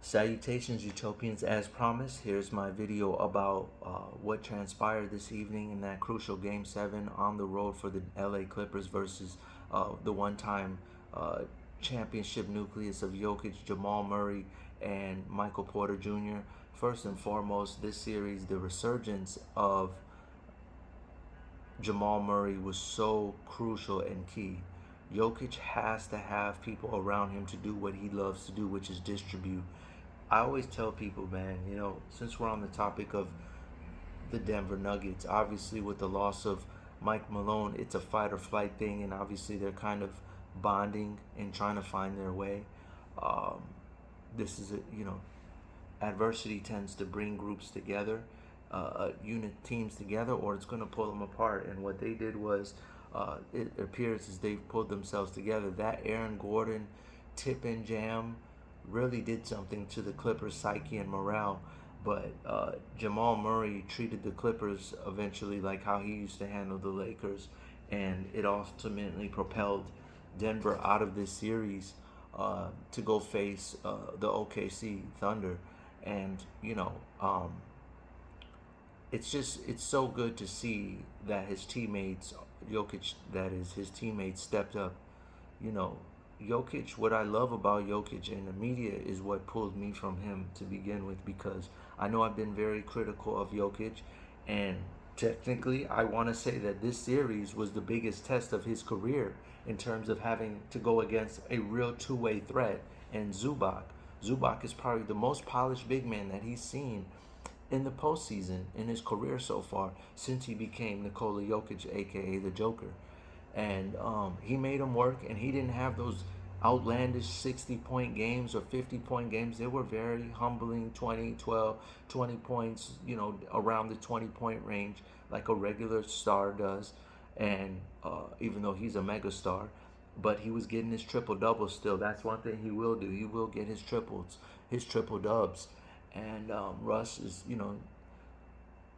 Salutations, Utopians. As promised, here's my video about what transpired this evening in that crucial Game 7 on the road for the LA Clippers versus the one-time championship nucleus of Jokic, Jamal Murray, and Michael Porter Jr. First and foremost, this series, the resurgence of Jamal Murray was so crucial and key. Jokic has to have people around him to do what he loves to do, which is distribute. I always tell people, man, since we're on the topic of the Denver Nuggets, obviously with the loss of Mike Malone, it's a fight or flight thing, and obviously they're kind of bonding and trying to find their way. Um, this is adversity tends to bring groups together, unit teams together, or it's going to pull them apart. And what they did was, it appears as they've pulled themselves together. That Aaron Gordon tip and jam really did something to the Clippers' psyche and morale. But Jamal Murray treated the Clippers eventually like how he used to handle the Lakers, and it ultimately propelled Denver out of this series to go face the OKC Thunder. And it's so good to see that his teammates, Jokic, that is, his teammates stepped up. You know, Jokic, what I love about Jokic and the media is what pulled me from him to begin with, because I know I've been very critical of Jokic, and technically I want to say that this series was the biggest test of his career in terms of having to go against a real two-way threat. And Zubac. Zubac is probably the most polished big man that he's seen in the postseason in his career so far since he became Nikola Jokic, aka the Joker. And he made him work, and he didn't have those outlandish 60-point games or 50-point games. They were very humbling 20, 12, 20 points, around the 20-point range like a regular star does. And even though he's a mega star, but he was getting his triple doubles still. That's one thing he will do. He will get his triples, his triple dubs. And Russ is,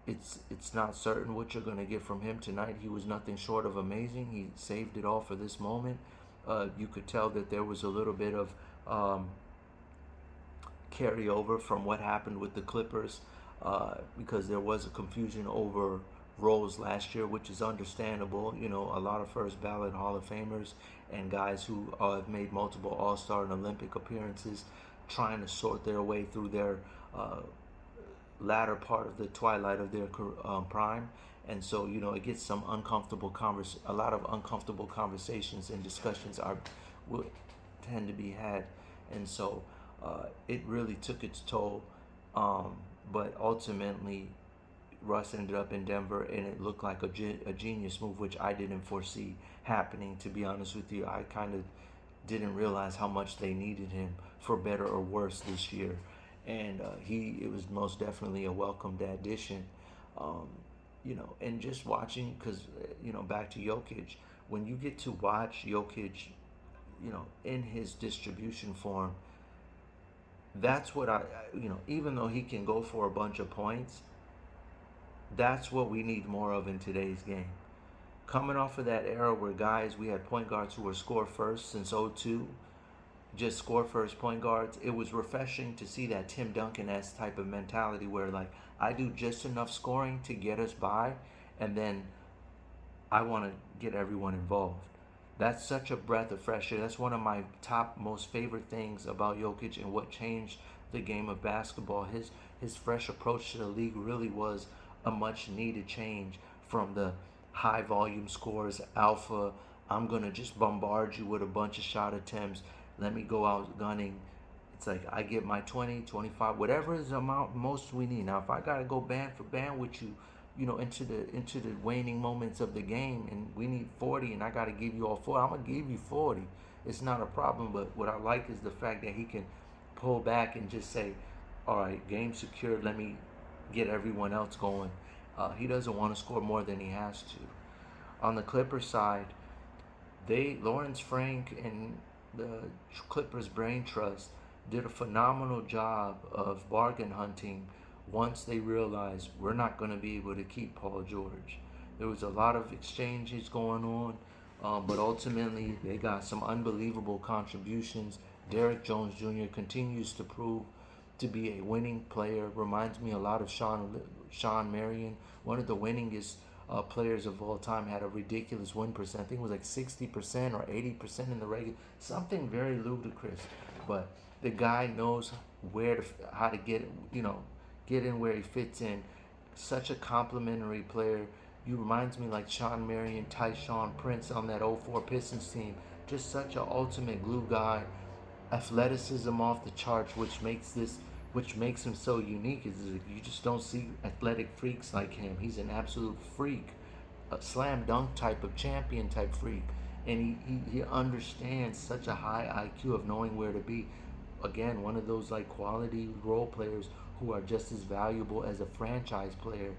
it's not certain what you're going to get from him tonight. He was nothing short of amazing. He saved it all for this moment. You could tell that there was a little bit of carryover from what happened with the Clippers, because there was a confusion over roles last year, which is understandable. A lot of first ballot Hall of Famers and guys who have made multiple All-Star and Olympic appearances trying to sort their way through their latter part of the twilight of their prime. And so it gets some a lot of uncomfortable conversations and discussions will tend to be had. And so it really took its toll, but ultimately Russ ended up in Denver, and it looked like a genius move, which I didn't foresee happening, to be honest with you. I kind of didn't realize how much they needed him, for better or worse, this year. And it was most definitely a welcomed addition. And just watching, because, back to Jokic, when you get to watch Jokic, in his distribution form, that's what even though he can go for a bunch of points, that's what we need more of in today's game. Coming off of that era where we had point guards who were score first since '02, just score first point guards, it was refreshing to see that Tim Duncan-esque type of mentality where, like, I do just enough scoring to get us by, and then I want to get everyone involved. That's such a breath of fresh air. That's one of my top most favorite things about Jokic, and what changed the game of basketball. His fresh approach to the league really was a much needed change from the high volume scores, alpha, I'm going to just bombard you with a bunch of shot attempts, let me go out gunning. It's like I get my 20, 25, whatever is the amount most we need. Now if I got to go band for band with you, into the waning moments of the game, and we need 40 and I got to give you all 40, I'm going to give you 40. It's not a problem. But what I like is the fact that he can pull back and just say, all right, game secured, let me get everyone else going. He doesn't want to score more than he has to. On the Clippers side, Lawrence Frank and the Clippers Brain Trust did a phenomenal job of bargain hunting once they realized we're not going to be able to keep Paul George. There was a lot of exchanges going on, but ultimately they got some unbelievable contributions. Derrick Jones Jr. continues to prove to be a winning player. Reminds me a lot of Sean Marion, one of the winningest players of all time. Had a ridiculous win percent. I think it was like 60% or 80% in the regular. Something very ludicrous, but the guy knows how to get in where he fits in. Such a complimentary player. You reminds me like Sean Marion, Tyshawn Prince on that '04 Pistons team. Just such an ultimate glue guy. Athleticism off the charts, which makes him so unique. Is that you just don't see athletic freaks like him. He's an absolute freak, a slam dunk type of champion type freak, and he understands such a high IQ of knowing where to be. Again, one of those like quality role players who are just as valuable as a franchise player,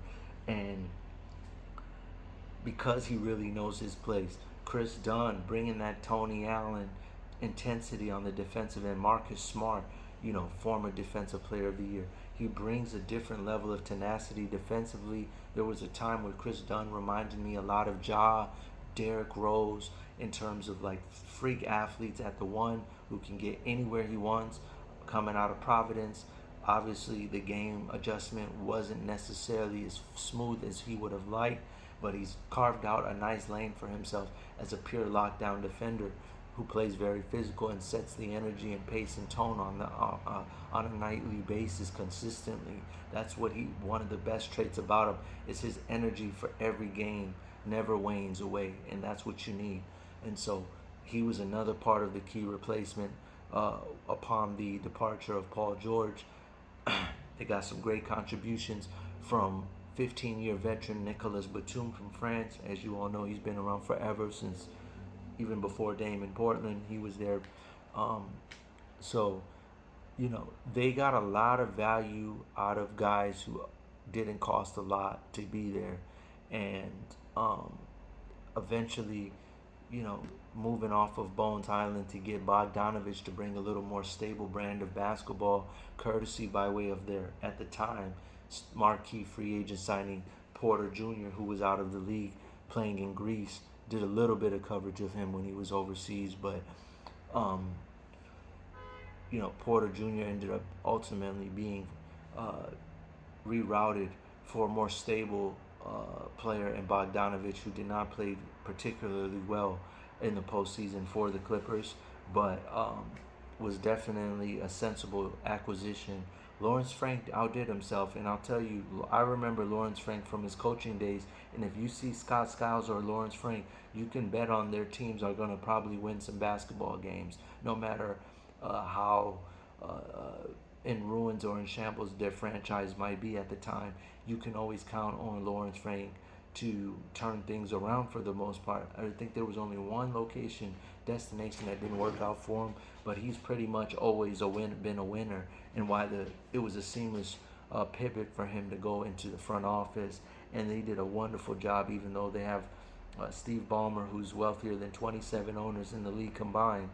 and because he really knows his place. Chris Dunn bringing that Tony Allen intensity on the defensive end. Marcus Smart, former defensive player of the year. He brings a different level of tenacity defensively. There was a time where Chris Dunn reminded me a lot of Derrick Rose in terms of like freak athletes at the one who can get anywhere he wants coming out of Providence. Obviously, the game adjustment wasn't necessarily as smooth as he would have liked, but he's carved out a nice lane for himself as a pure lockdown defender who plays very physical and sets the energy and pace and tone on a nightly basis consistently. That's one of the best traits about him is his energy for every game never wanes away, and that's what you need. And so he was another part of the key replacement upon the departure of Paul George. They got some great contributions from 15-year veteran Nicolas Batum from France. As you all know, he's been around forever, since even before Dame in Portland. He was there. So, they got a lot of value out of guys who didn't cost a lot to be there. And eventually, moving off of Bones Island to get Bogdanovich to bring a little more stable brand of basketball, courtesy by way of their, at the time, marquee free agent signing Porter Jr., who was out of the league playing in Greece. Did a little bit of coverage of him when he was overseas, but Porter Jr. ended up ultimately being rerouted for a more stable player in Bogdanovich, who did not play particularly well in the postseason for the Clippers, but was definitely a sensible acquisition. Lawrence Frank outdid himself, and I'll tell you, I remember Lawrence Frank from his coaching days, and if you see Scott Skiles or Lawrence Frank, you can bet on their teams are going to probably win some basketball games, no matter how in ruins or in shambles their franchise might be at the time. You can always count on Lawrence Frank to turn things around for the most part. I think there was only one destination that didn't work out for him, but he's pretty much always been a winner, and why it was a seamless pivot for him to go into the front office, and they did a wonderful job, even though they have Steve Ballmer, who's wealthier than 27 owners in the league combined,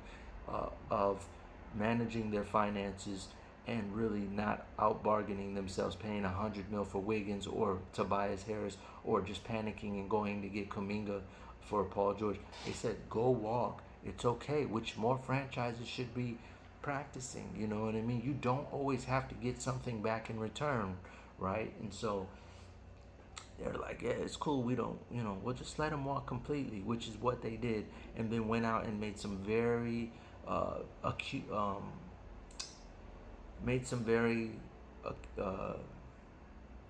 of managing their finances and really not out bargaining themselves, paying $100 million for Wiggins or Tobias Harris, or just panicking and going to get Kuminga for Paul George. They said, go walk. It's okay, which more franchises should be practicing. You know what I mean? You don't always have to get something back in return, right? And so they're like, yeah, it's cool. We don't, we'll just let them walk completely, which is what they did, and then went out and made some very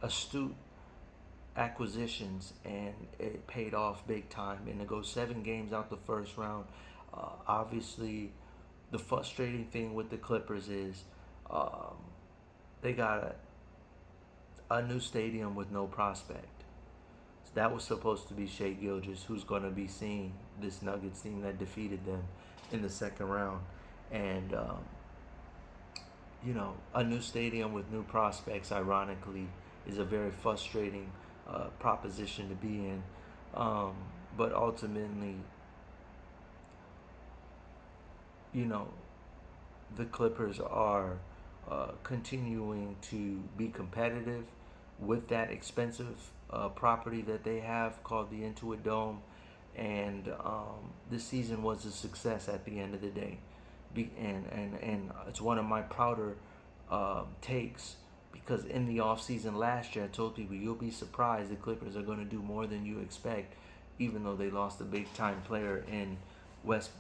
astute acquisitions, and it paid off big time. And to go 7 games out the first round, obviously, the frustrating thing with the Clippers is they got a new stadium with no prospect. So that was supposed to be Shai Gilgeous, who's going to be seeing this Nuggets team that defeated them in the second round. And a new stadium with new prospects, ironically, is a very frustrating proposition to be in. But ultimately, the Clippers are continuing to be competitive with that expensive property that they have called the Intuit Dome. And this season was a success at the end of the day. And it's one of my prouder takes, because in the offseason last year I told people you'll be surprised the Clippers are going to do more than you expect, even though they lost a big time player in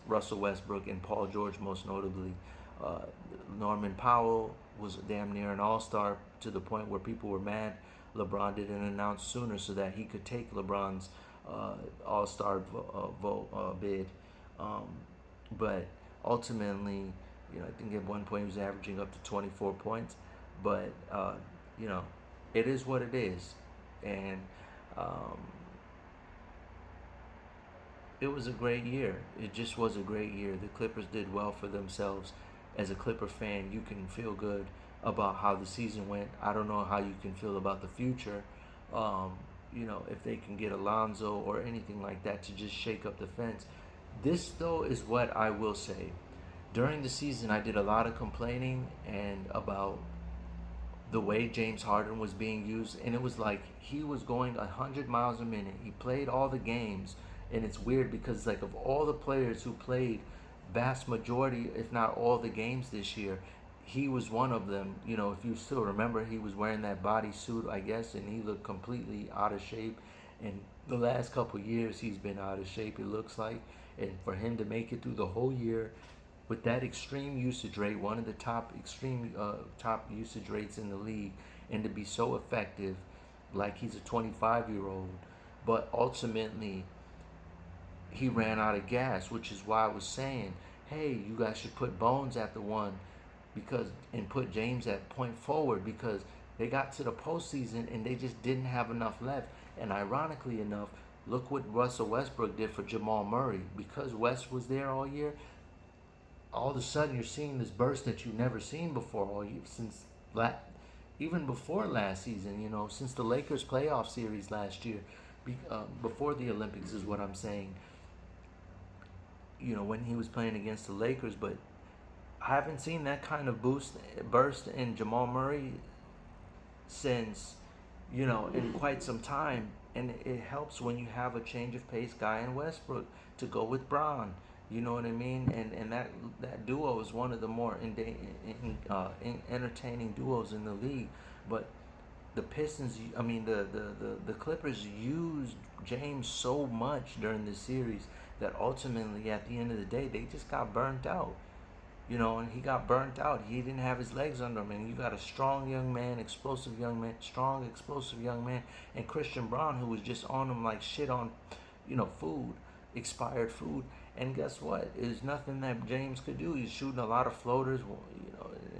Russell Westbrook and Paul George most notably. Uh, Norman Powell was damn near an all-star to the point where people were mad LeBron didn't announce sooner so that he could take LeBron's all-star bid. Um, but ultimately, I think at one point he was averaging up to 24 points. But you know, it is what it is, and um, it was a great year. It just was a great year. The Clippers did well for themselves. As a Clipper fan, you can feel good about how the season went. I don't know how you can feel about the future. Um, if they can get Alonzo or anything like that to just shake up the fence. This, though, is what I will say. During the season, I did a lot of complaining and about the way James Harden was being used, and it was like he was going 100 miles a minute. He played all the games, and it's weird because like of all the players who played vast majority, if not all the games this year, he was one of them. If you still remember, he was wearing that bodysuit, I guess, and he looked completely out of shape. And the last couple of years, he's been out of shape, it looks like. And for him to make it through the whole year with that extreme usage rate, one of the top usage rates in the league, and to be so effective, like he's a 25-year-old, but ultimately he ran out of gas, which is why I was saying, hey, you guys should put Bones at the one, and put James at point forward, because they got to the postseason and they just didn't have enough left. And ironically enough, look what Russell Westbrook did for Jamal Murray. Because West was there all year, all of a sudden you're seeing this burst that you've never seen before all year, even before last season. Since the Lakers playoff series last year, before the Olympics is what I'm saying. When he was playing against the Lakers, but I haven't seen that kind of burst in Jamal Murray since, in quite some time. And it helps when you have a change of pace guy in Westbrook to go with Braun. You know what I mean? And that duo is one of the more entertaining duos in the league. But the Pistons, I mean, the Clippers used James so much during this series that ultimately, at the end of the day, they just got burnt out. And he got burnt out. He didn't have his legs under him. And you got a strong young man, explosive young man, strong, explosive young man, and Christian Braun, who was just on him like shit on, food, expired food. And guess what? There's nothing that James could do. He's shooting a lot of floaters,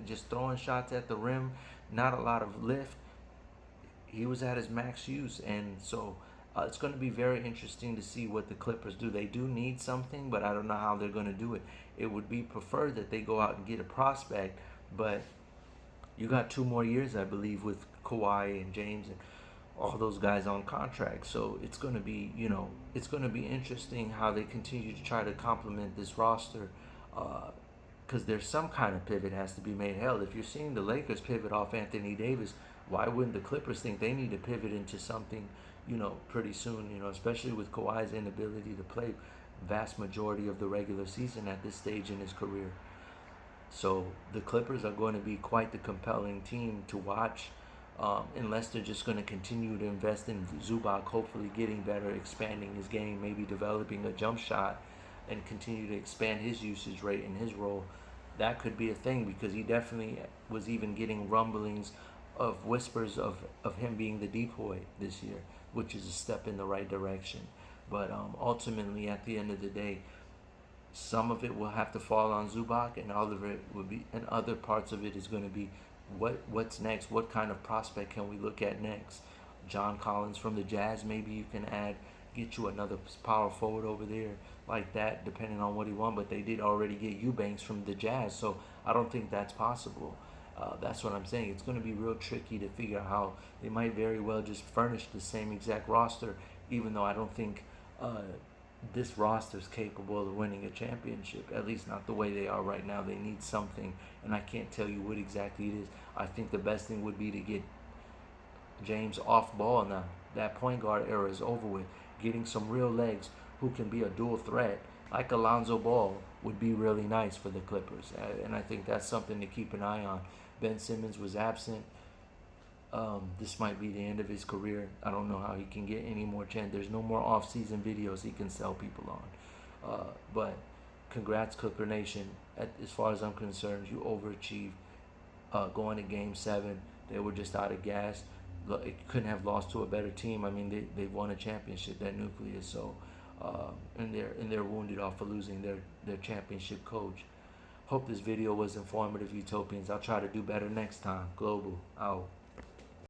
just throwing shots at the rim, not a lot of lift. He was at his max use, and so it's going to be very interesting to see what the Clippers do. They do need something, but I don't know how they're going to do it. It would be preferred that they go out and get a prospect, but you got 2 more years, I believe, with Kawhi and James and all those guys on contract. So it's going to be, it's going to be interesting how they continue to try to complement this roster, because there's some kind of pivot has to be made. Hell, if you're seeing the Lakers pivot off Anthony Davis, why wouldn't the Clippers think they need to pivot into something, pretty soon, especially with Kawhi's inability to play vast majority of the regular season at this stage in his career. So the Clippers are going to be quite the compelling team to watch, unless they're just going to continue to invest in Zubac, hopefully getting better, expanding his game, maybe developing a jump shot, and continue to expand his usage rate and his role. That could be a thing, because he definitely was even getting rumblings of whispers of him being the decoy this year, which is a step in the right direction. But ultimately, at the end of the day, some of it will have to fall on Zubac, and all of it will be, and other parts of it is going to be what's next. What kind of prospect can we look at next? John Collins from the Jazz, maybe you can get you another power forward over there like that, depending on what he wants. But they did already get Eubanks from the Jazz, so I don't think that's possible. That's what I'm saying. It's going to be real tricky to figure out how they might very well just furnish the same exact roster, even though I don't think this roster is capable of winning a championship, at least not the way they are right now. They need something, and I can't tell you what exactly it is. I think the best thing would be to get James off ball now. That point guard era is over with. Getting some real legs who can be a dual threat. like Alonzo Ball would be really nice for the Clippers. And I think that's something to keep an eye on. Ben Simmons was absent. This might be the end of his career. I don't know how he can get any more chance. There's no more off-season videos he can sell people on. But congrats, Clipper Nation. As far as I'm concerned, you overachieved. Going to Game 7, they were just out of gas. It couldn't have lost to a better team. I mean, they won a championship, that nucleus. So, and they're wounded off for losing their championship coach. Hope this video was informative, Utopians. I'll try to do better next time. Global out.